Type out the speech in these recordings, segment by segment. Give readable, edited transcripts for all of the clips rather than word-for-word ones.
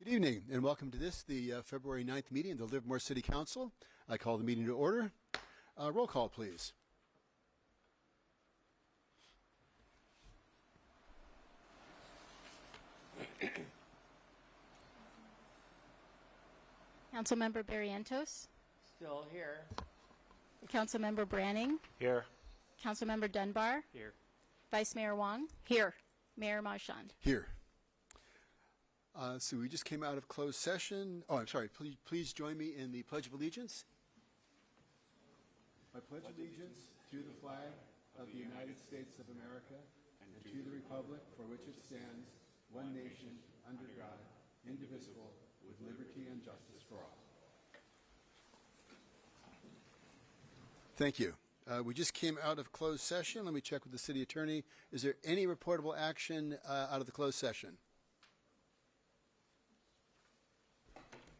Good evening, and welcome to the February 9th meeting of the Livermore City Council. I call the meeting to order. Roll call, please. Councilmember Barrientos. Still here. Councilmember Branning. Here. Councilmember Dunbar. Here. Vice Mayor Wong. Here. Mayor Marchand. Here. So we just came out of closed session. Oh, I'm sorry. Please join me in the Pledge of Allegiance. I pledge allegiance to the flag of the United States of America and to the republic for which it stands, one nation, under God, indivisible, with liberty and justice for all. Thank you. We just came out of closed session. Let me check with the city attorney. Is there any reportable action out of the closed session?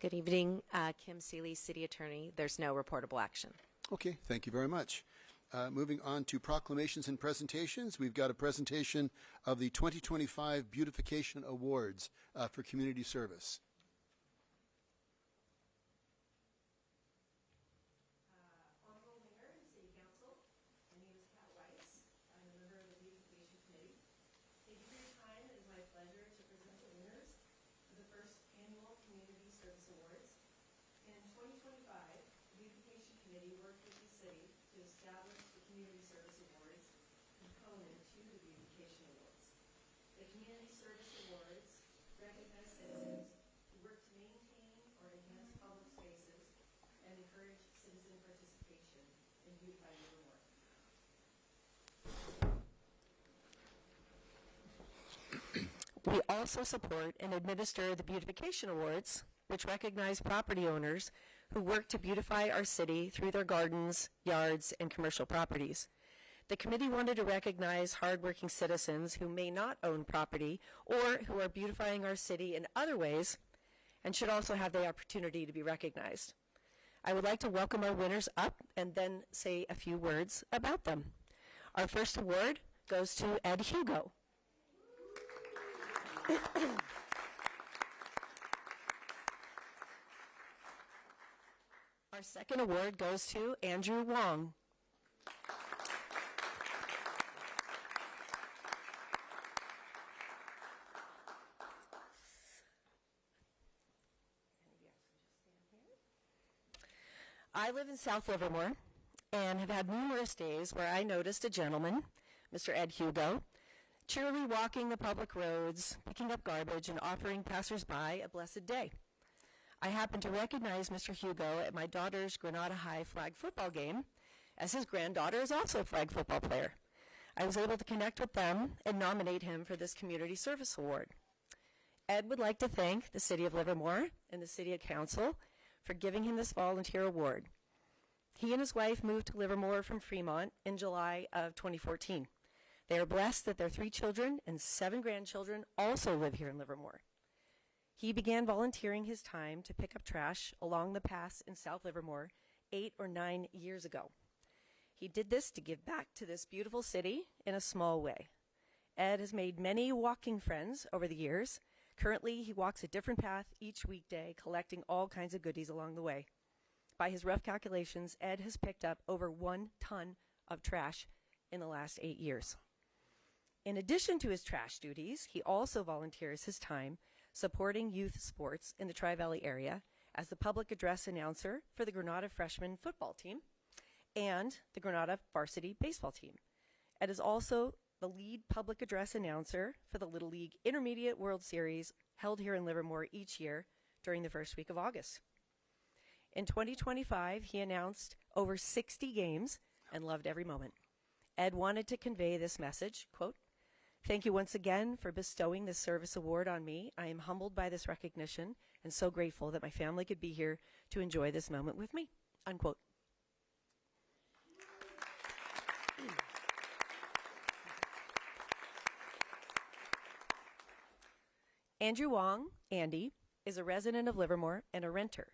Good evening, Kim Seeley, City Attorney. There's no reportable action. Okay, thank you very much. Moving on to proclamations and presentations, we've got a presentation of the 2025 Beautification Awards for Community Service. Honorable Mayor and City Council, my name is Kat Weiss. I'm a member of the Beautification Committee. Thank you for your time. It is my pleasure to present the winners for the first annual Community Service Awards. In 2025, the Beautification Committee worked with the city to establish the Community Service Awards component to the Beautification Awards. The Community Service Awards recognize citizens who work to maintain or enhance public spaces and encourage citizen participation in beautifying Livermore. We also support and administer the Beautification Awards, which recognize property owners who work to beautify our city through their gardens, yards, and commercial properties. The committee wanted to recognize hardworking citizens who may not own property or who are beautifying our city in other ways and should also have the opportunity to be recognized. I would like to welcome our winners up and then say a few words about them. Our first award goes to Ed Hugo. Our second award goes to Andrew Wong. I live in South Livermore and have had numerous days where I noticed a gentleman, Mr. Ed Hugo, cheerily walking the public roads, picking up garbage, and offering passersby a blessed day. I happened to recognize Mr. Hugo at my daughter's Granada High flag football game, as his granddaughter is also a flag football player. I was able to connect with them and nominate him for this Community Service Award. Ed would like to thank the City of Livermore and the City Council for giving him this volunteer award. He and his wife moved to Livermore from Fremont in July of 2014. They are blessed that their 3 children and 7 grandchildren also live here in Livermore. He began volunteering his time to pick up trash along the paths in South Livermore 8 or 9 years ago. He did this to give back to this beautiful city in a small way. Ed has made many walking friends over the years. Currently, he walks a different path each weekday, collecting all kinds of goodies along the way. By his rough calculations, Ed has picked up over 1 ton of trash in the last 8 years. In addition to his trash duties, he also volunteers his time supporting youth sports in the Tri-Valley area as the public address announcer for the Granada freshman football team and the Granada varsity baseball team. Ed is also the lead public address announcer for the Little League Intermediate World Series held here in Livermore each year during the first week of August. In 2025, he announced over 60 games and loved every moment. Ed wanted to convey this message, quote, "Thank you once again for bestowing this service award on me. I am humbled by this recognition and so grateful that my family could be here to enjoy this moment with me," unquote. Andrew Wong, Andy, is a resident of Livermore and a renter.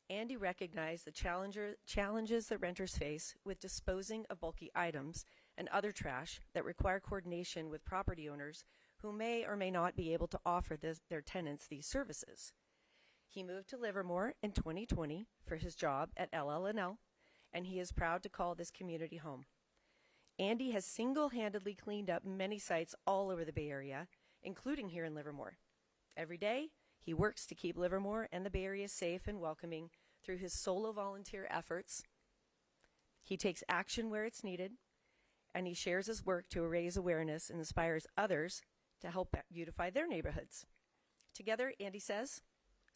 Andy recognized the challenges that renters face with disposing of bulky items and other trash that require coordination with property owners who may or may not be able to offer their tenants these services. He moved to Livermore in 2020 for his job at LL&L, and he is proud to call this community home. Andy has single-handedly cleaned up many sites all over the Bay Area, including here in Livermore. Every day, he works to keep Livermore and the Bay Area safe and welcoming through his solo volunteer efforts. He takes action where it's needed, and he shares his work to raise awareness and inspires others to help beautify their neighborhoods. Together, Andy says,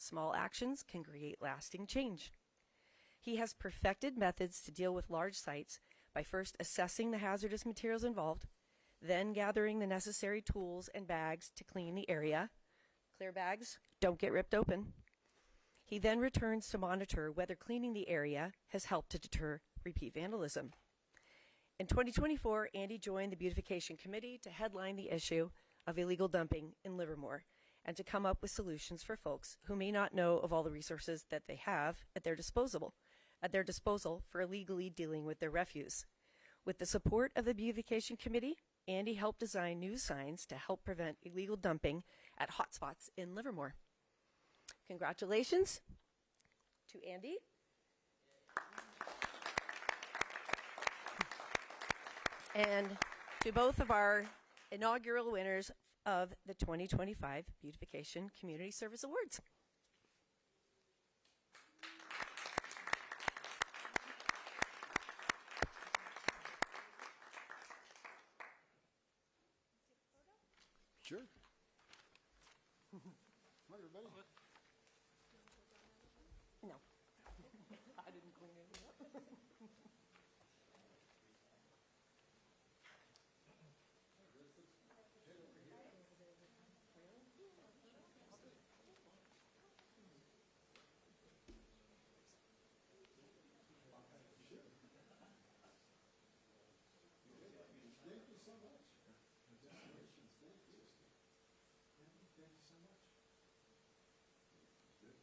small actions can create lasting change. He has perfected methods to deal with large sites by first assessing the hazardous materials involved, then gathering the necessary tools and bags to clean the area. Clear bags don't get ripped open. He then returns to monitor whether cleaning the area has helped to deter repeat vandalism. In 2024, Andy joined the Beautification Committee to headline the issue of illegal dumping in Livermore and to come up with solutions for folks who may not know of all the resources that they have at their disposal for illegally dealing with their refuse. With the support of the Beautification Committee, Andy helped design new signs to help prevent illegal dumping at hotspots in Livermore. Congratulations to Andy. And to both of our inaugural winners of the 2025 Beautification Community Service Awards. Sure. Come on, everybody. No. I didn't clean it up. Thank you so much. Congratulations. Thank you. Thank you so much. Good.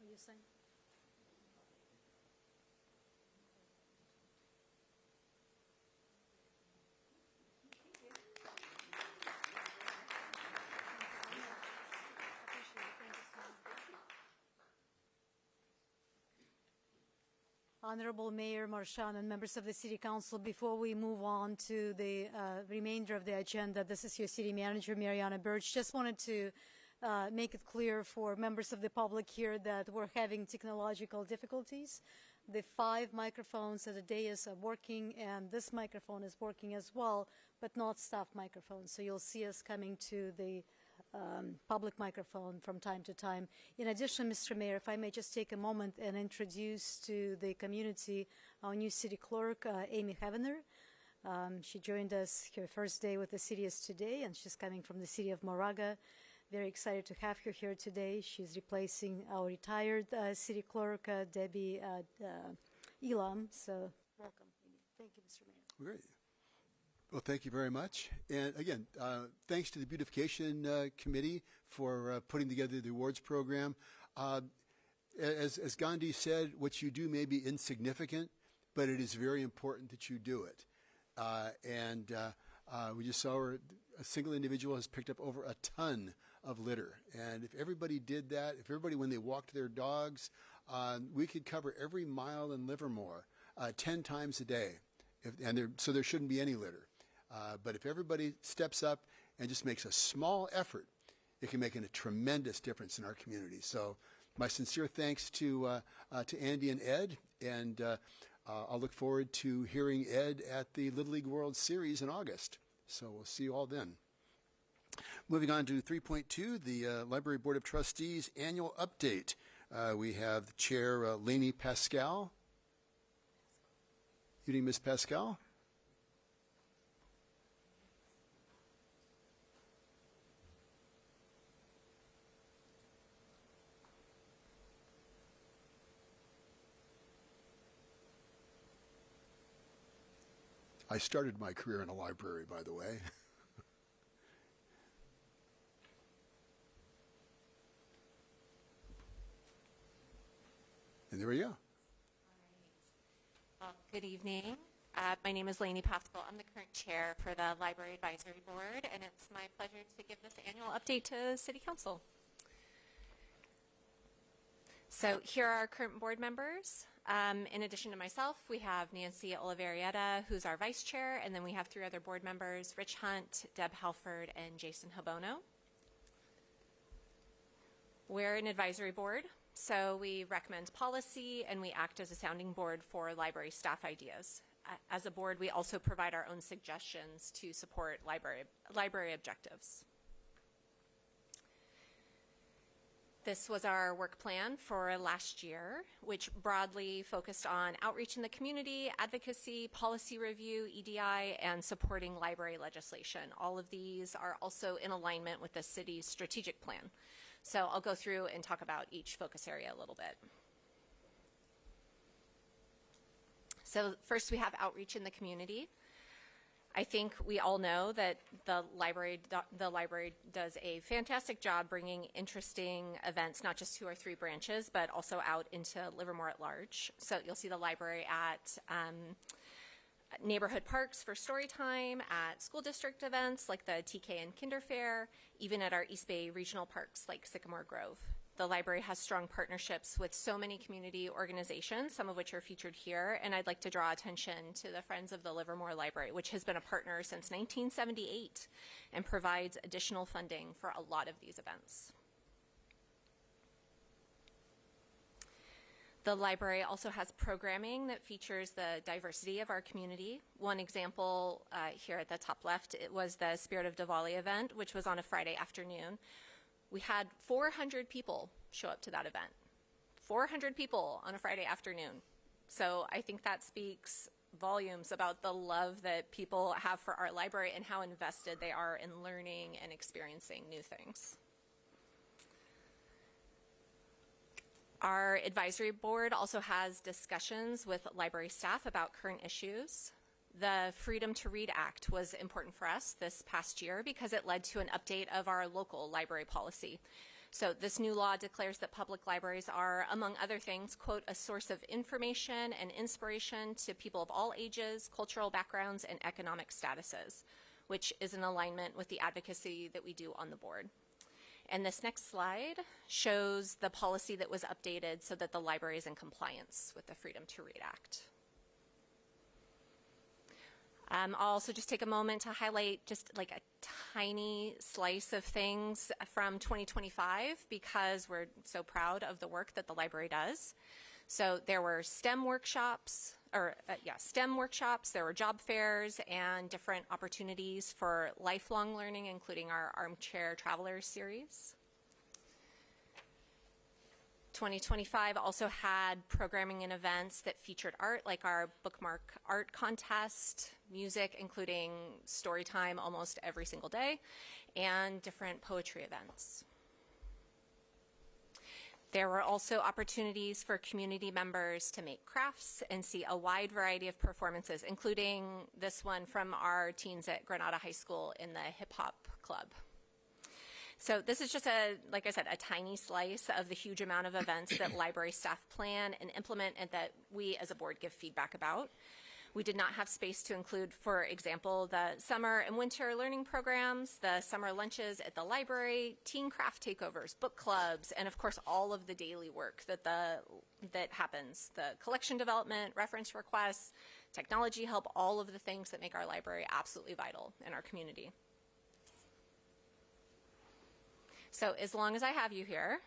Will you sign? Honorable Mayor Marchand and members of the City Council, before we move on to the remainder of the agenda, this is your City Manager, Mariana Birch. Just wanted to make it clear for members of the public here that we're having technological difficulties. The 5 microphones at the dais are working, and this microphone is working as well, but not staff microphones. So you'll see us coming to the public microphone from time to time. In addition, Mr. Mayor, if I may just take a moment and introduce to the community our new city clerk, Amy Heavener. She joined us her first day with the city is today, and she's coming from the city of Moraga. Very excited to have her here today. She's replacing our retired city clerk, Debbie Elam. So welcome, Amy. Thank you, Mr. Mayor. Great. Well, thank you very much. And again, thanks to the Beautification Committee for putting together the awards program. As Gandhi said, what you do may be insignificant, but it is very important that you do it. We just saw where a single individual has picked up over a ton of litter. And if everybody did that, if everybody, when they walked their dogs, we could cover every mile in Livermore 10 times a day. So there shouldn't be any litter. But if everybody steps up and just makes a small effort, it can make a tremendous difference in our community. So my sincere thanks to Andy and Ed, and I'll look forward to hearing Ed at the Little League World Series in August. So we'll see you all then. Moving on to 3.2, the Library Board of Trustees Annual Update. We have the Chair, Lainey Pascal. Evening, Ms. Pascal. I started my career in a library, by the way. And there we go. Good evening. My name is Lainey Pascal. I'm the current chair for the Library Advisory Board, and it's my pleasure to give this annual update to City Council. So here are our current board members. In addition to myself, we have Nancy Oliverieta, who's our vice chair, and then we have 3 other board members, Rich Hunt, Deb Halford, and Jason Habono. We're an advisory board, so we recommend policy, and we act as a sounding board for library staff ideas. As a board, we also provide our own suggestions to support library objectives. This was our work plan for last year, which broadly focused on outreach in the community, advocacy, policy review, EDI, and supporting library legislation. All of these are also in alignment with the city's strategic plan. So I'll go through and talk about each focus area a little bit. So first we have outreach in the community. I think we all know that the library does a fantastic job bringing interesting events, not just to our 3 branches, but also out into Livermore at large. So you'll see the library at neighborhood parks for story time, at school district events like the TK and Kinder Fair, even at our East Bay regional parks like Sycamore Grove. The library has strong partnerships with so many community organizations, some of which are featured here, and I'd like to draw attention to the Friends of the Livermore Library, which has been a partner since 1978 and provides additional funding for a lot of these events. The library also has programming that features the diversity of our community. One example here at the top left, it was the Spirit of Diwali event, which was on a Friday afternoon. We had 400 people show up to that event. 400 people on a Friday afternoon. So I think that speaks volumes about the love that people have for our library and how invested they are in learning and experiencing new things. Our advisory board also has discussions with library staff about current issues. The Freedom to Read Act was important for us this past year because it led to an update of our local library policy. So this new law declares that public libraries are, among other things, quote, a source of information and inspiration to people of all ages, cultural backgrounds, and economic statuses, which is in alignment with the advocacy that we do on the board. And this next slide shows the policy that was updated so that the library is in compliance with the Freedom to Read Act. I'll also just take a moment to highlight just like a tiny slice of things from 2025 because we're so proud of the work that the library does. So there were STEM workshops, there were job fairs and different opportunities for lifelong learning, including our Armchair Travelers series. 2025 also had programming and events that featured art, like our bookmark art contest, music, including story time almost every single day, and different poetry events. There were also opportunities for community members to make crafts and see a wide variety of performances, including this one from our teens at Granada High School in the hip hop club. So this is just like I said, a tiny slice of the huge amount of events that library staff plan and implement and that we as a board give feedback about. We did not have space to include, for example, the summer and winter learning programs, the summer lunches at the library, teen craft takeovers, book clubs, and of course all of the daily work that happens, the collection development, reference requests, technology help, all of the things that make our library absolutely vital in our community. So as long as I have you here,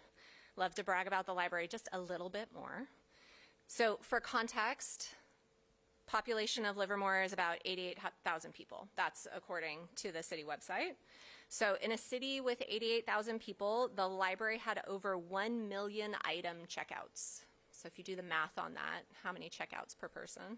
love to brag about the library just a little bit more. So for context, population of Livermore is about 88,000 people. That's according to the city website. So in a city with 88,000 people, the library had over 1 million item checkouts. So if you do the math on that, how many checkouts per person?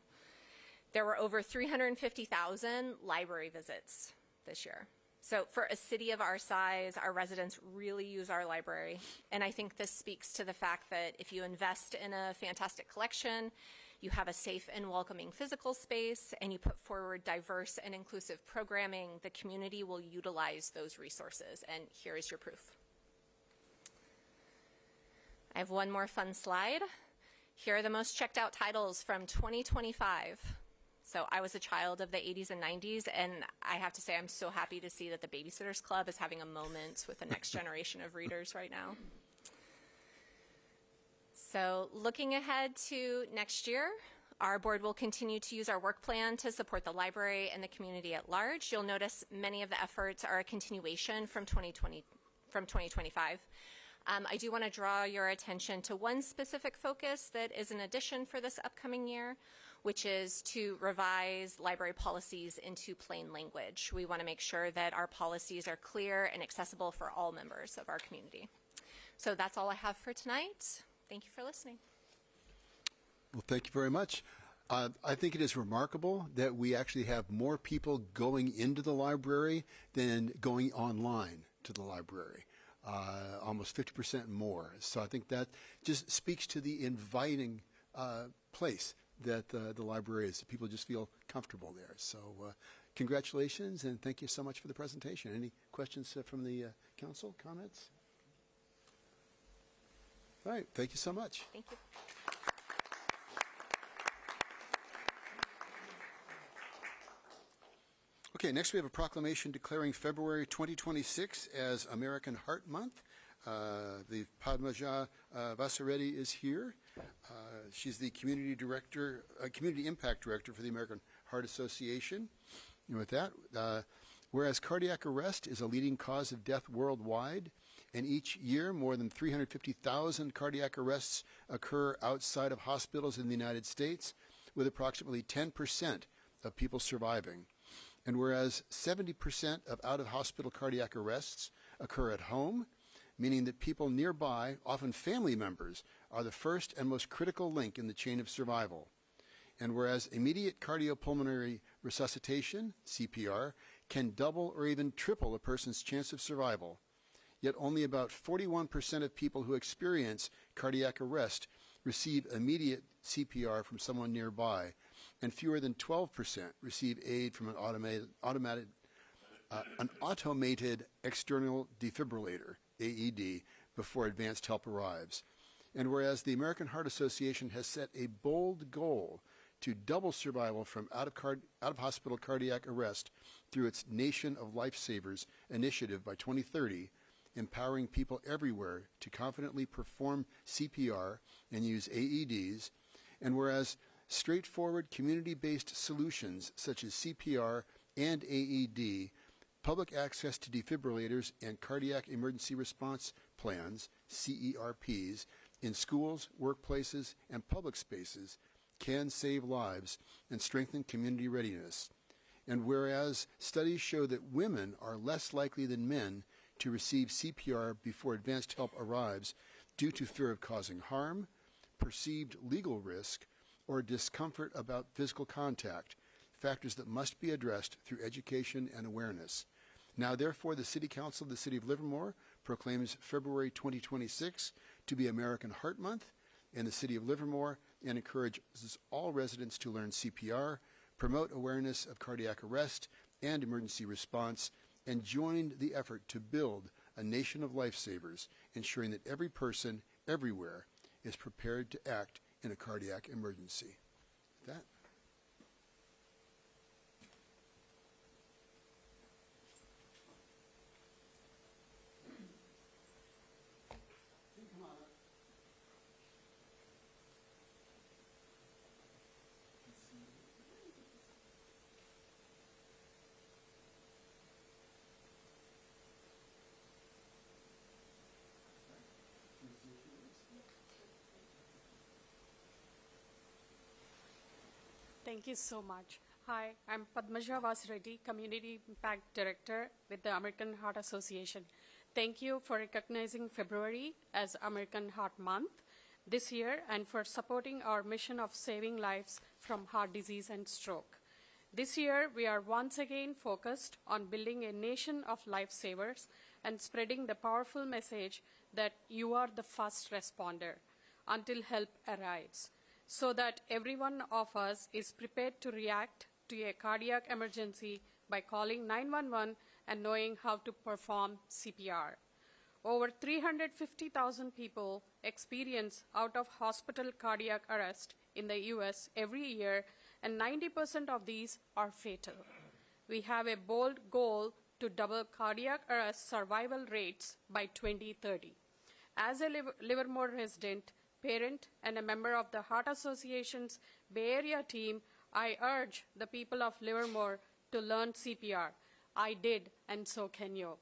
There were over 350,000 library visits this year. So for a city of our size, our residents really use our library. And I think this speaks to the fact that if you invest in a fantastic collection, you have a safe and welcoming physical space, and you put forward diverse and inclusive programming, the community will utilize those resources. And here is your proof. I have one more fun slide. Here are the most checked out titles from 2025. So I was a child of the 80s and 90s, and I have to say I'm so happy to see that the Babysitters Club is having a moment with the next generation of readers right now. So looking ahead to next year, our board will continue to use our work plan to support the library and the community at large. You'll notice many of the efforts are a continuation from 2025. I do want to draw your attention to one specific focus that is an addition for this upcoming year, which is to revise library policies into plain language. We want to make sure that our policies are clear and accessible for all members of our community. So that's all I have for tonight. Thank you for listening. Well, thank you very much. I think it is remarkable that we actually have more people going into the library than going online to the library. Almost 50% more. So I think that just speaks to the inviting place that the library is. People just feel comfortable there. So congratulations, and thank you so much for the presentation. Any questions from the council, comments? All right, thank you so much. Thank you. Okay, next we have a proclamation declaring February 2026 as American Heart Month. The Padmaja Vasareddy is here. She's the community director, community impact director for the American Heart Association. And with that, whereas cardiac arrest is a leading cause of death worldwide, and each year more than 350,000 cardiac arrests occur outside of hospitals in the United States, with approximately 10% of people surviving. And whereas 70% of out-of-hospital cardiac arrests occur at home, meaning that people nearby, often family members, are the first and most critical link in the chain of survival. And whereas immediate cardiopulmonary resuscitation, CPR, can double or even triple a person's chance of survival, yet only about 41% of people who experience cardiac arrest receive immediate CPR from someone nearby, and fewer than 12% receive aid from an automated external defibrillator, AED, before advanced help arrives. And whereas the American Heart Association has set a bold goal to double survival from out-of-hospital cardiac arrest through its Nation of Lifesavers initiative by 2030, empowering people everywhere to confidently perform CPR and use AEDs, and whereas straightforward community-based solutions such as CPR and AED, public access to defibrillators and cardiac emergency response plans, CERPs, in schools, workplaces, and public spaces can save lives and strengthen community readiness. And whereas studies show that women are less likely than men to receive CPR before advanced help arrives due to fear of causing harm, perceived legal risk, or discomfort about physical contact, factors that must be addressed through education and awareness. Now, therefore, the City Council of the City of Livermore proclaims February 2026 to be American Heart Month in the City of Livermore and encourages all residents to learn CPR, promote awareness of cardiac arrest and emergency response, and join the effort to build a nation of lifesavers, ensuring that every person, everywhere, is prepared to act in a cardiac emergency. With that. Thank you so much. Hi, I'm Padmaja Vasareddy, Community Impact Director with the American Heart Association. Thank you for recognizing February as American Heart Month this year and for supporting our mission of saving lives from heart disease and stroke. This year, we are once again focused on building a nation of lifesavers and spreading the powerful message that you are the first responder until help arrives, so that every one of us is prepared to react to a cardiac emergency by calling 911 and knowing how to perform CPR. Over 350,000 people experience out-of-hospital cardiac arrest in the U.S. every year, and 90% of these are fatal. We have a bold goal to double cardiac arrest survival rates by 2030. As a Livermore resident, parent, and a member of the Heart Association's Bay Area team, I urge the people of Livermore to learn CPR. I did, and so can you.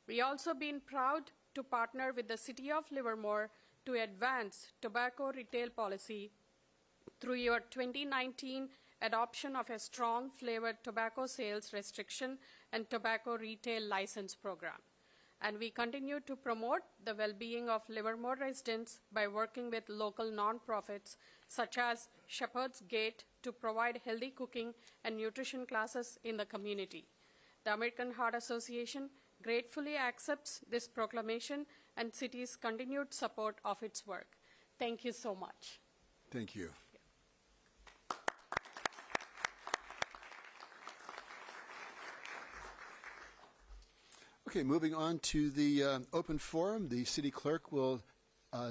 We also been proud to partner with the City of Livermore to advance tobacco retail policy through your 2019 adoption of a strong flavored tobacco sales restriction and tobacco retail license program. And we continue to promote the well-being of Livermore residents by working with local nonprofits such as Shepherd's Gate to provide healthy cooking and nutrition classes in the community. The American Heart Association gratefully accepts this proclamation and city's continued support of its work. Thank you so much. Thank you. Okay, moving on to the open forum. The city clerk will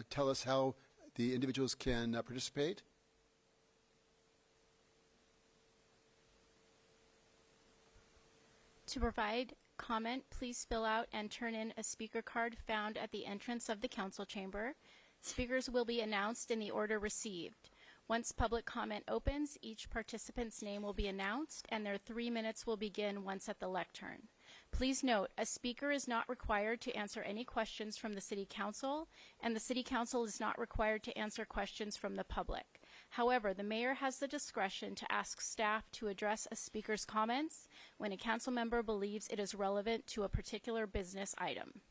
tell us how the individuals can participate. To provide comment, please fill out and turn in a speaker card found at the entrance of the council chamber. Speakers will be announced in the order received. Once public comment opens, each participant's name will be announced, and their 3 minutes will begin once at the lectern. Please note, a speaker is not required to answer any questions from the City Council, and the City Council is not required to answer questions from the public. However, the mayor has the discretion to ask staff to address a speaker's comments when a council member believes it is relevant to a particular business item.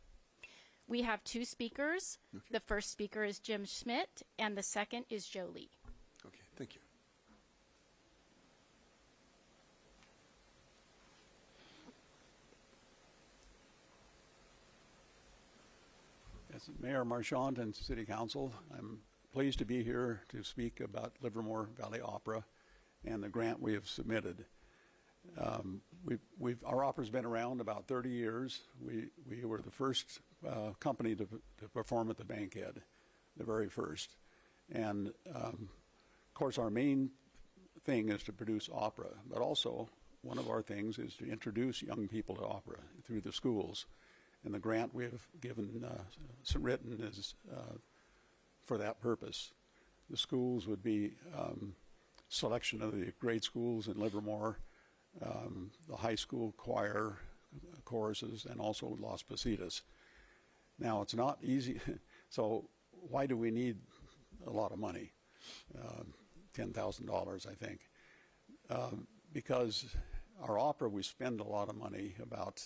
We have 2 speakers. Okay. The first speaker is Jim Schmidt, and the second is Joe Lee. Okay, thank you. As Mayor Marchand and City Council, I'm pleased to be here to speak about Livermore Valley Opera and the grant we have submitted. Our opera's been around about 30 years. We were the first company to perform at the Bankhead, the very first. And of course, our main thing is to produce opera, but also one of our things is to introduce young people to opera through the schools. And the grant we have written is for that purpose. The schools would be selection of the grade schools in Livermore, the high school choir choruses, and also Las Positas. Now, it's not easy. So why do we need a lot of money? $10,000, I think. Because our opera, we spend a lot of money, about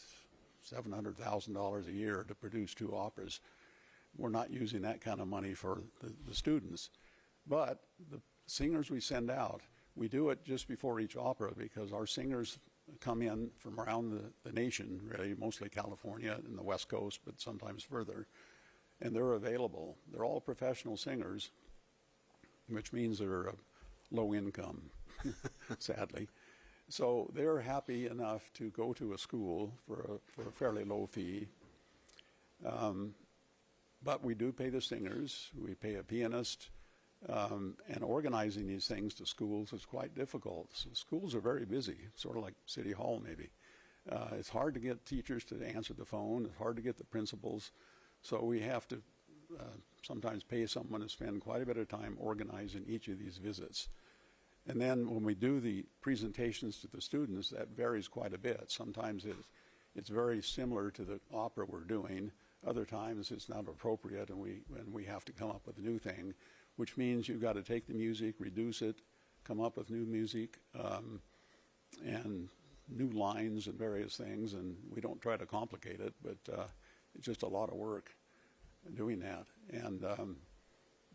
$700,000 a year to produce 2 operas. We're not using that kind of money for the students. But the singers we send out, we do it just before each opera because our singers come in from around the nation, really, mostly California and the West Coast, but sometimes further. And they're available. They're all professional singers, which means they're low income, sadly. So they're happy enough to go to a school for a fairly low fee. But we do pay the singers, we pay a pianist, and organizing these things to schools is quite difficult. So schools are very busy, sort of like City Hall maybe. It's hard to get teachers to answer the phone, it's hard to get the principals, so we have to sometimes pay someone to spend quite a bit of time organizing each of these visits. And then when we do the presentations to the students, that varies quite a bit. Sometimes it's very similar to the opera we're doing. Other times it's not appropriate, and we have to come up with a new thing, which means you've got to take the music, reduce it, come up with new music, and new lines and various things. And we don't try to complicate it, but it's just a lot of work doing that. And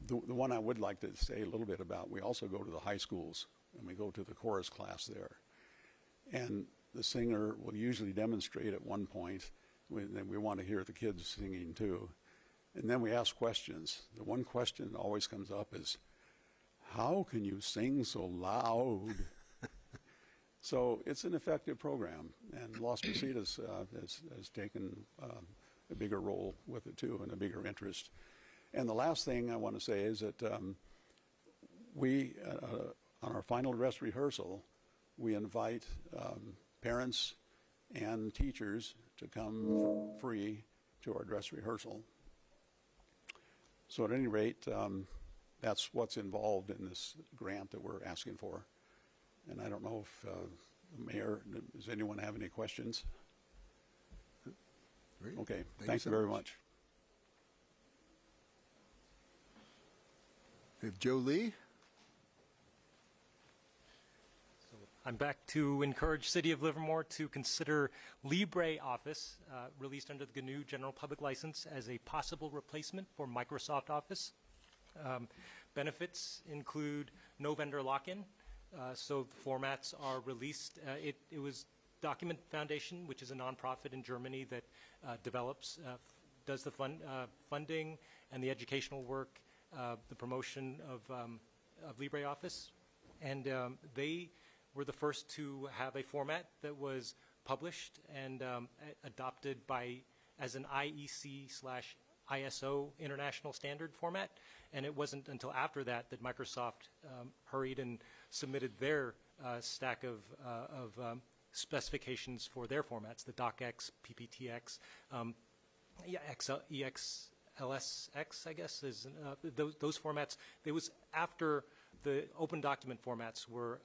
the one I would like to say a little bit about, we also go to the high schools, and we go to the chorus class there. And the singer will usually demonstrate at one point, and we want to hear the kids singing too. And then we ask questions. The one question that always comes up is, how can you sing so loud? So it's an effective program, and Las Positas has taken a bigger role with it too, and a bigger interest. And the last thing I want to say is that on our final dress rehearsal, we invite parents and teachers to come free to our dress rehearsal. So at any rate, that's what's involved in this grant that we're asking for. And I don't know if, Mayor, does anyone have any questions? Great. Okay, Thank thank you you so very much. much. We have Joe Lee. I'm back to encourage City of Livermore to consider LibreOffice, released under the GNU General Public License, as a possible replacement for Microsoft Office. Benefits include no vendor lock-in, so the formats are released. It was Document Foundation, which is a nonprofit in Germany that develops, does the funding and the educational work, the promotion of LibreOffice, and they were the first to have a format that was published and adopted as an IEC/ISO international standard format. And it wasn't until after that that Microsoft hurried and submitted their stack of specifications for their formats, the DocX, PPTX, EXLSX, I guess, is those formats. It was after the open document formats were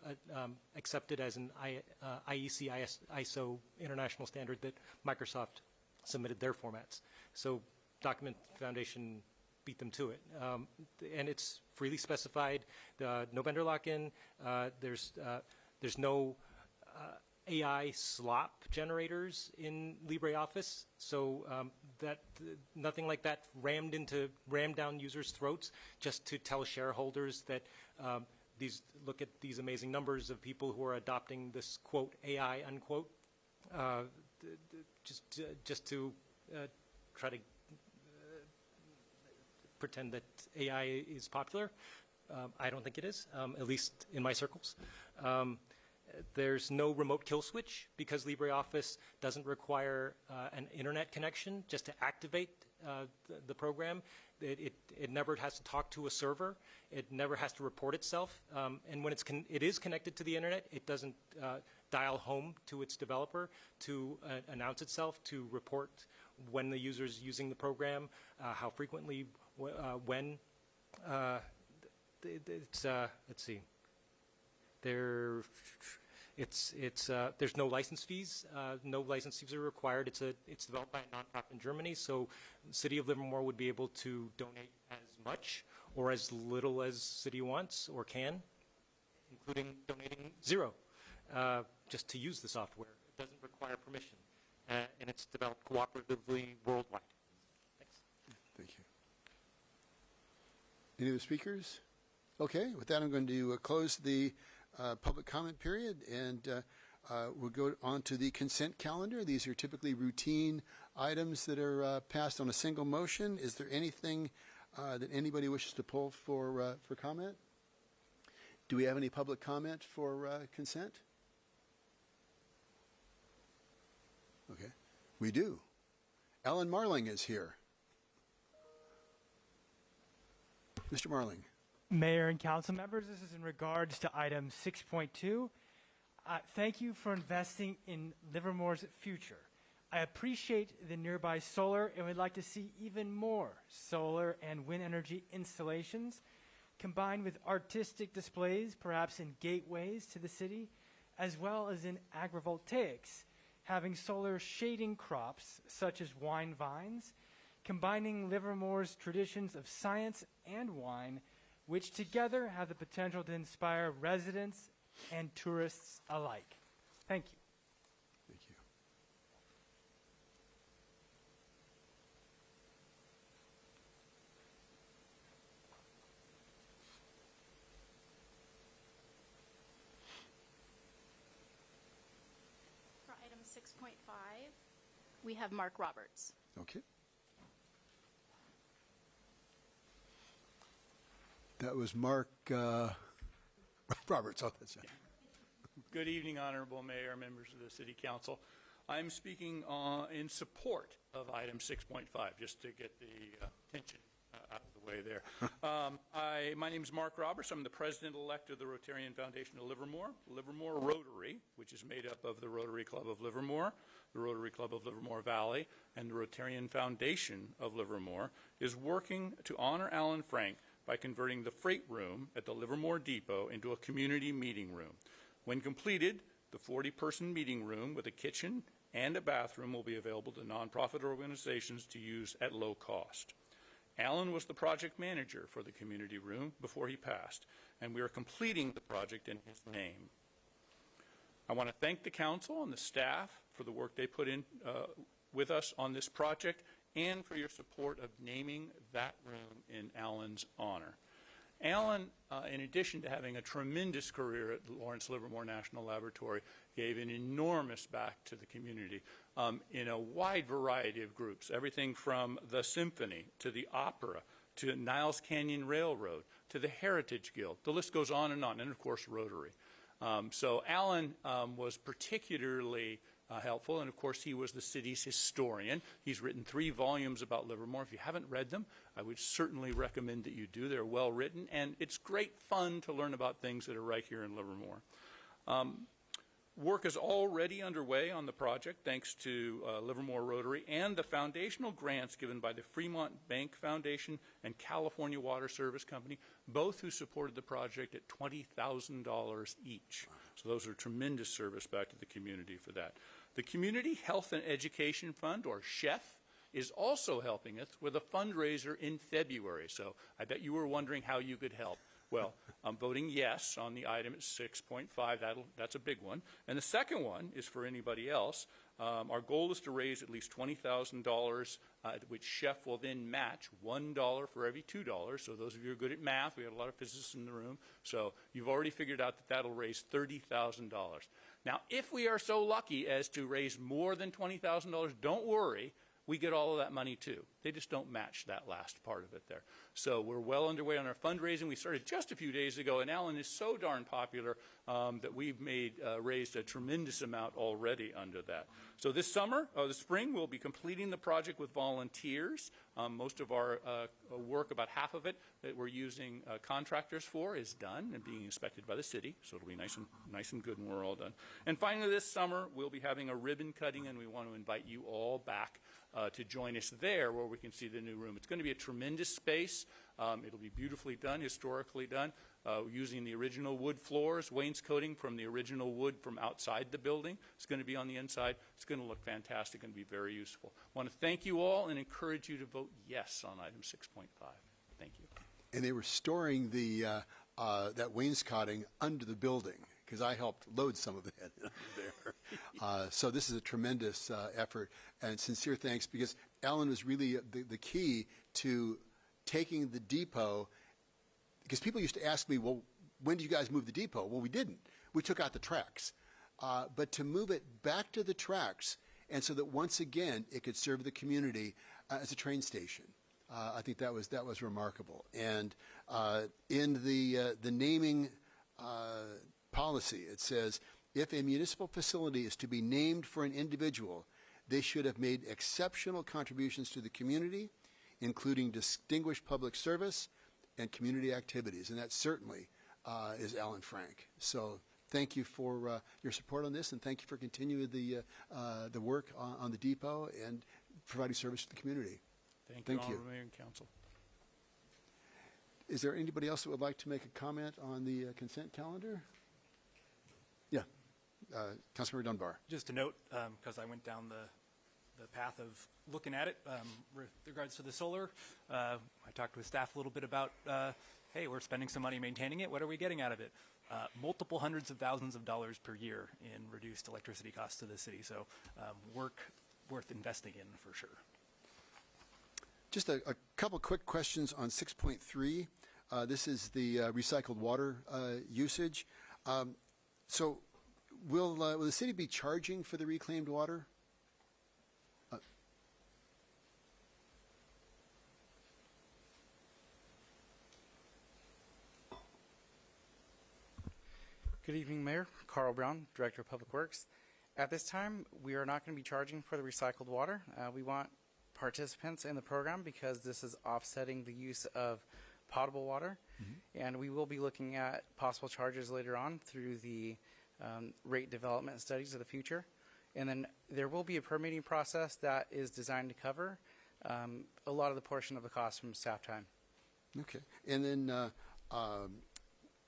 accepted as an IEC ISO international standard that Microsoft submitted their formats. So Document Foundation beat them to it. And it's freely specified, no vendor lock-in, there's no AI slop generators in LibreOffice, so nothing like that rammed down users' throats just to tell shareholders that look at these amazing numbers of people who are adopting this quote AI unquote, just to try to pretend that AI is popular. I don't think it is, at least in my circles. There's no remote kill switch because LibreOffice doesn't require an internet connection just to activate the program. It never has to talk to a server. It never has to report itself. And when it is connected to the internet, it doesn't dial home to its developer to announce itself, to report when the user's using the program, how frequently, when. Let's see. There's no license fees. No license fees are required. It's developed by a nonprofit in Germany, so the City of Livermore would be able to donate as much or as little as city wants or can, including donating zero, just to use the software. It doesn't require permission, and it's developed cooperatively worldwide. Thanks. Thank you. Any other speakers? Okay, with that, I'm going to close the public comment period, and we'll go on to the consent calendar. These are typically routine items that are passed on a single motion. Is there anything that anybody wishes to pull for comment? Do we have any public comment for consent? Okay, we do. Ellen Marling is here. Mr. Marling. Mayor and council members, this is in regards to item 6.2. Thank you for investing in Livermore's future. I appreciate the nearby solar and would like to see even more solar and wind energy installations combined with artistic displays, perhaps in gateways to the city, as well as in agrivoltaics, having solar shading crops such as wine vines, combining Livermore's traditions of science and wine, which together have the potential to inspire residents and tourists alike. Thank you. Thank you. For item 6.5, we have Mark Roberts. Okay. That was Mark Roberts. Oh, that's it. Good evening, Honorable Mayor, members of the City Council. I'm speaking in support of item 6.5, just to get the attention out of the way there. My name is Mark Roberts. I'm the president-elect of the Rotarian Foundation of Livermore. Livermore Rotary, which is made up of the Rotary Club of Livermore, the Rotary Club of Livermore Valley, and the Rotarian Foundation of Livermore, is working to honor Alan Frank by converting the freight room at the Livermore Depot into a community meeting room. When completed, the 40-person meeting room with a kitchen and a bathroom will be available to nonprofit organizations to use at low cost. Alan was the project manager for the community room before he passed, and we are completing the project in his name. I want to thank the council and the staff for the work they put in with us on this project and for your support of naming that room in Alan's honor. Alan, in addition to having a tremendous career at Lawrence Livermore National Laboratory, gave an enormous back to the community in a wide variety of groups, everything from the symphony to the opera to Niles Canyon Railroad to the Heritage Guild. The list goes on, and of course, Rotary. So Alan was particularly helpful, and of course he was the city's historian. He's written 3 volumes about Livermore. If you haven't read them, I would certainly recommend that you do. They're well written, and it's great fun to learn about things that are right here in Livermore. Work is already underway on the project thanks to Livermore Rotary and the foundational grants given by the Fremont Bank Foundation and California Water Service Company, both who supported the project at $20,000 each. So those are tremendous service back to the community for that. The Community Health and Education Fund, or CHEF, is also helping us with a fundraiser in February. So I bet you were wondering how you could help. Well, I'm voting yes on the item at 6.5. That's a big one. And the second one is for anybody else. Our goal is to raise at least $20,000, which CHEF will then match $1 for every $2. So those of you who are good at math, we have a lot of physicists in the room. So you've already figured out that that'll raise $30,000. Now, if we are so lucky as to raise more than $20,000, don't worry. We get all of that money too. They just don't match that last part of it there. So we're well underway on our fundraising. We started just a few days ago, and Alan is so darn popular that we've raised a tremendous amount already under that. So this spring, we'll be completing the project with volunteers. Most of our work, about half of it that we're using contractors for, is done and being inspected by the city. So it'll be nice and good when we're all done. And finally, this summer, we'll be having a ribbon cutting, and we want to invite you all back to join us there where we can see the new room. It's going to be a tremendous space. It'll be beautifully done, historically done, using the original wood floors, wainscoting from the original wood from outside the building. It's going to be on the inside. It's going to look fantastic and be very useful. I want to thank you all and encourage you to vote yes on item 6.5. Thank you. And they were storing the that wainscoting under the building, because I helped load some of it there. So this is a tremendous effort, and sincere thanks, because Alan was really the key to taking the depot, because people used to ask me, well, when do you guys move the depot? Well, we didn't. We took out the tracks. But to move it back to the tracks, and so that once again it could serve the community as a train station. I think that was remarkable. And in the naming policy, it says, if a municipal facility is to be named for an individual, they should have made exceptional contributions to the community, including distinguished public service and community activities. And that certainly is Alan Frank. So thank you for your support on this, and thank you for continuing the work on the depot and providing service to the community. Thank you, Honorable Mayor and Council. Is there anybody else that would like to make a comment on the consent calendar? Yeah, Councilmember Dunbar. Just a note, because I went down the path of looking at it with regards to the solar. I talked with staff a little bit about, hey, we're spending some money maintaining it. What are we getting out of it? Multiple hundreds of thousands of dollars per year in reduced electricity costs to the city. So work worth investing in for sure. Just a couple quick questions on 6.3. This is the recycled water usage. So will the city be charging for the reclaimed water? Good evening, Mayor. Carl Brown, Director of Public Works. At this time, we are not going to be charging for the recycled water. We want participants in the program because this is offsetting the use of potable water. And we will be looking at possible charges later on through the rate development studies of the future. And then there will be a permitting process that is designed to cover a lot of the portion of the cost from staff time. Okay. And then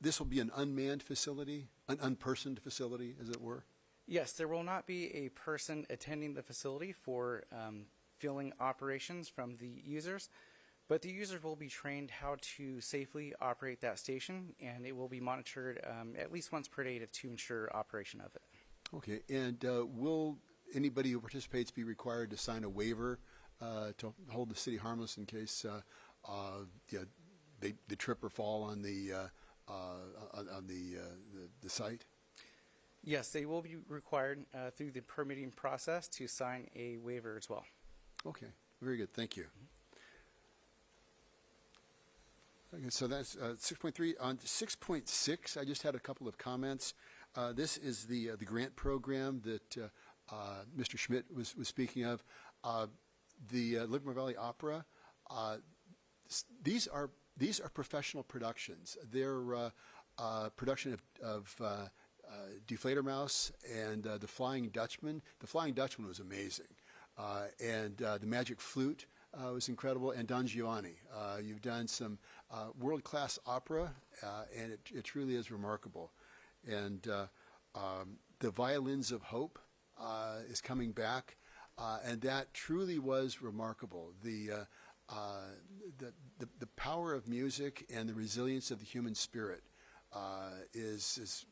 this will be an unmanned facility, an unpersoned facility, as it were? Yes, there will not be a person attending the facility for filling operations from the users, but the users will be trained how to safely operate that station, and it will be monitored at least once per day to ensure operation of it. Okay. And will anybody who participates be required to sign a waiver to hold the city harmless in case they trip or fall on the site? Yes, they will be required through the permitting process to sign a waiver as well. Okay, very good. Thank you. Okay, so that's 6.3. On 6.6, I just had a couple of comments. This is the grant program that Mr. Schmidt was speaking of. The Livermore Valley Opera. These are professional productions. They're production of Die Fledermaus and The Flying Dutchman. The Flying Dutchman was amazing. And The Magic Flute was incredible. And Don Giovanni. You've done some world-class opera, and it truly is remarkable. And The Violins of Hope is coming back, and that truly was remarkable. The power of music and the resilience of the human spirit is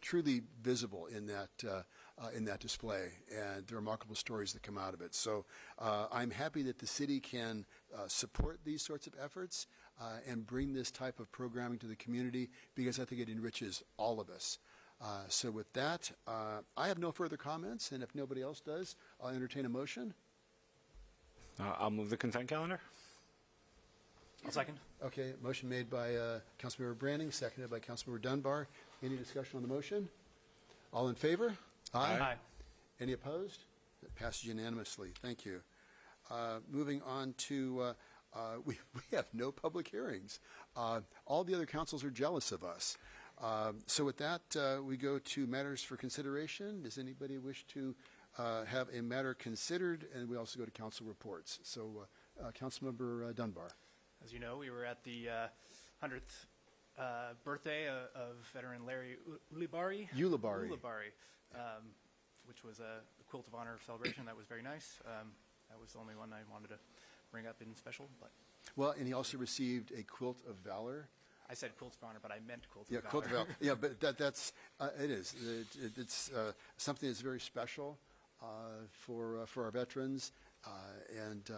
truly visible in that display, and the remarkable stories that come out of it. So I'm happy that the city can support these sorts of efforts and bring this type of programming to the community, because I think it enriches all of us. So with that, I have no further comments, and if nobody else does, I'll entertain a motion. I'll move the consent calendar. I'll second. Okay, motion made by Councilmember Branning, seconded by Councilmember Dunbar. Any discussion on the motion? All in favor? Aye. Any opposed? That passes unanimously. Thank you. Moving on to, we have no public hearings. All the other councils are jealous of us. So with that, we go to matters for consideration. Does anybody wish to have a matter considered? And we also go to council reports. So Councilmember Dunbar. As you know, we were at the 100th birthday of veteran Larry Ulibarri, which was a quilt of honor celebration. That was very nice. That was the only one I wanted to bring up in special. But well, and he also received a quilt of valor. I said quilt of honor, but I meant quilt of valor. Quilt of valor. Yeah, but that's it is. It's something that's very special for our veterans, and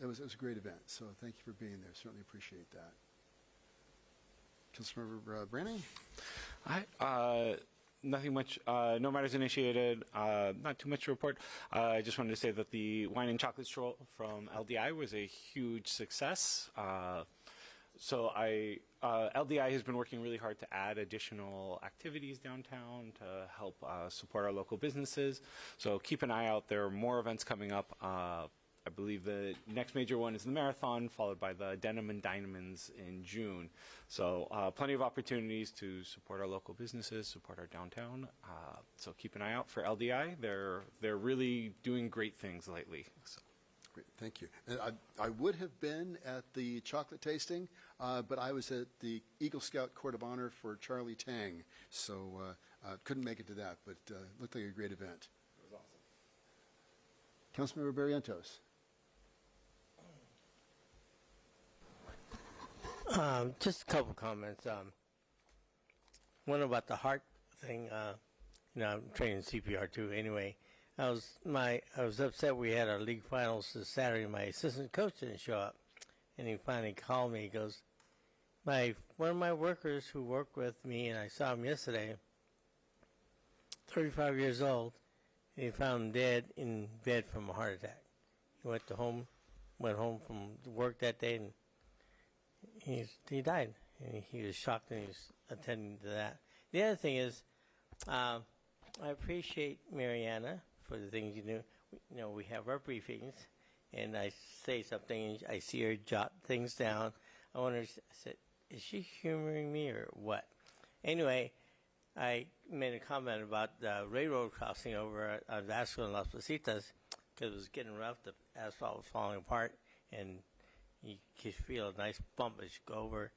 it was a great event. So thank you for being there. Certainly appreciate that. Councilmember Branning? Hi. Nothing much. No matters initiated. Not too much to report. I just wanted to say that the wine and chocolate stroll from LDI was a huge success. So LDI has been working really hard to add additional activities downtown to help support our local businesses. So keep an eye out. There are more events coming up. I believe the next major one is the marathon, followed by the Denim and Diamonds in June. So plenty of opportunities to support our local businesses, support our downtown. So keep an eye out for LDI. They're really doing great things lately. So. Great, thank you. And I would have been at the chocolate tasting, but I was at the Eagle Scout Court of Honor for Charlie Tang, so couldn't make it to that, but looked like a great event. It was awesome. Councilmember Barrientos. Just a couple comments. One about the heart thing. I'm training CPR too. Anyway, I was upset we had our league finals this Saturday. My assistant coach didn't show up, and he finally called me. He goes, one of my workers who worked with me, and I saw him yesterday, 35 years old, and he found him dead in bed from a heart attack. He went home from work that day, and he died. And he was shocked, and he was attending to that. The other thing is, I appreciate Mariana for the things you do. You know, we have our briefings, and I say something, and I see her jot things down. I wonder, I said, is she humoring me or what? Anyway, I made a comment about the railroad crossing over at Vasco and Las Positas because it was getting rough. The asphalt was falling apart, and you could feel a nice bump as you go over.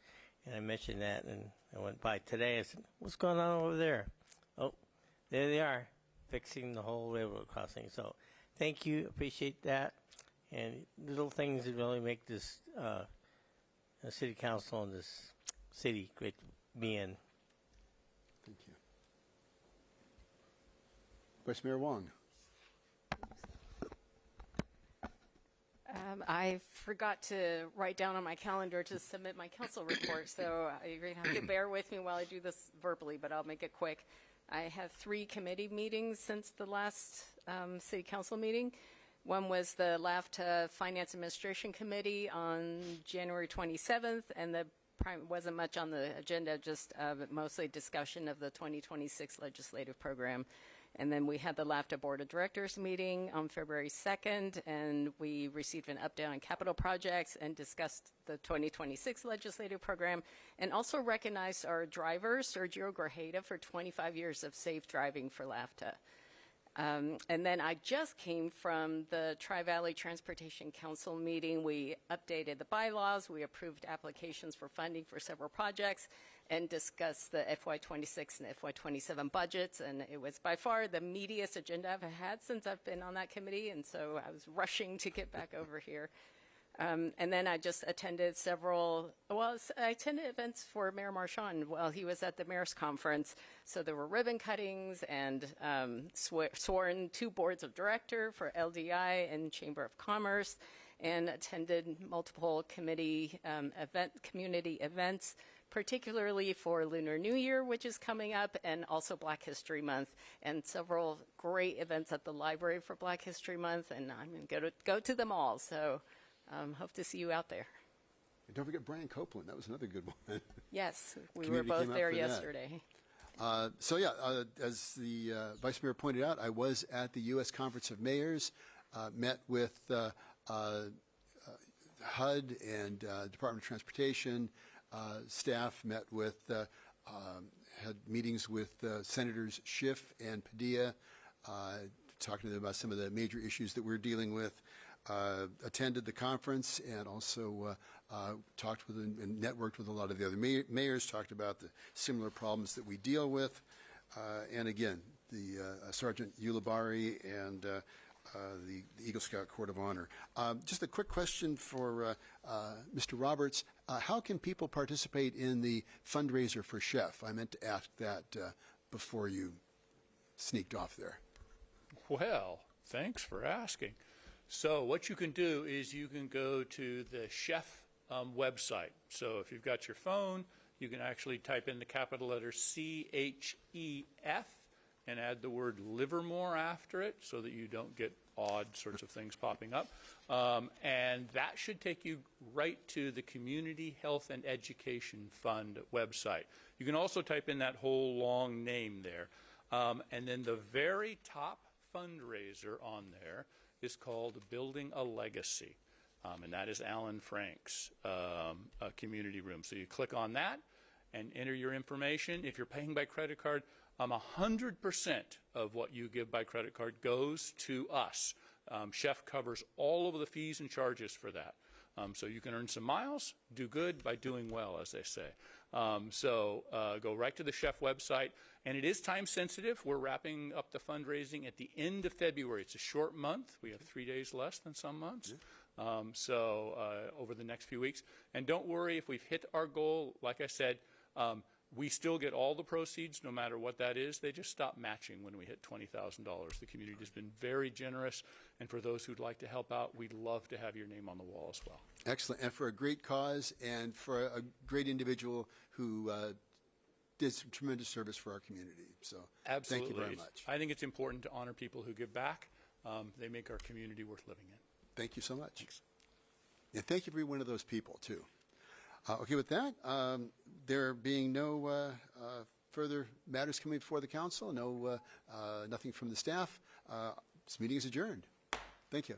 And I mentioned that, and I went by today. I said, what's going on over there? Oh, there they are, fixing the whole railroad crossing. So thank you. Appreciate that. And little things that really make this city council and this city great to be in. Thank you. Vice Mayor Wong. I forgot to write down on my calendar to submit my council report, so you're going to have to bear with me while I do this verbally, but I'll make it quick. I have 3 committee meetings since the last city council meeting. One was the LAFTA Finance Administration Committee on January 27th, and wasn't much on the agenda, just mostly discussion of the 2026 legislative program. And then we had the LAFTA Board of Directors meeting on February 2nd, and we received an update on capital projects and discussed the 2026 legislative program, and also recognized our driver, Sergio Grajeda, for 25 years of safe driving for LAFTA. And then I just came from the Tri-Valley Transportation Council meeting. We updated the bylaws, we approved applications for funding for several projects, and discussed the FY26 and FY27 budgets. And it was by far the meatiest agenda I've had since I've been on that committee, and so I was rushing to get back over here. And then I just attended I attended events for Mayor Marchand while he was at the mayor's conference. So there were ribbon cuttings and sworn 2 boards of director for LDI and Chamber of Commerce, and attended multiple community events, particularly for Lunar New Year, which is coming up, and also Black History Month, and several great events at the library for Black History Month, and I'm going to go to them all. So hope to see you out there. And don't forget Brian Copeland. That was another good one. Yes, we were both there yesterday. As the Vice Mayor pointed out, I was at the U.S. Conference of Mayors, met with HUD and Department of Transportation staff, met with, had meetings with Senators Schiff and Padilla, talking to them about some of the major issues that we're dealing with. Attended the conference and also talked with and networked with a lot of the other mayors, talked about the similar problems that we deal with. And again, the Sergeant Ulibarri and the Eagle Scout Court of Honor. Just a quick question for Mr. Roberts. How can people participate in the fundraiser for Chef? I meant to ask that before you sneaked off there. Well, thanks for asking. So what you can do is you can go to the Chef website. So if you've got your phone, you can actually type in the capital letter CHEF and add the word Livermore after it so that you don't get odd sorts of things popping up. And that should take you right to the Community Health and Education Fund website. You can also type in that whole long name there. And then the very top fundraiser on there is called Building a Legacy. And that is Alan Frank's community room. So you click on that and enter your information. If you're paying by credit card, 100% of what you give by credit card goes to us. Chef covers all of the fees and charges for that. So you can earn some miles, do good by doing well, as they say. So go right to the Chef website. And it is time sensitive. We're wrapping up the fundraising at the end of February. It's a short month. We have 3 days less than some months. Over the next few weeks. And don't worry if we've hit our goal. Like I said, we still get all the proceeds no matter what that is. They just stop matching when we hit $20,000. The community has been very generous. And for those who'd like to help out, we'd love to have your name on the wall as well. Excellent. And for a great cause and for a great individual who did some tremendous service for our community. So absolutely. Thank you very much. I think it's important to honor people who give back. They make our community worth living in. Thank you so much. Thanks. And thank you for being one of those people, too. Okay, with that, there being no further matters coming before the council, nothing from the staff, This meeting is adjourned. Thank you.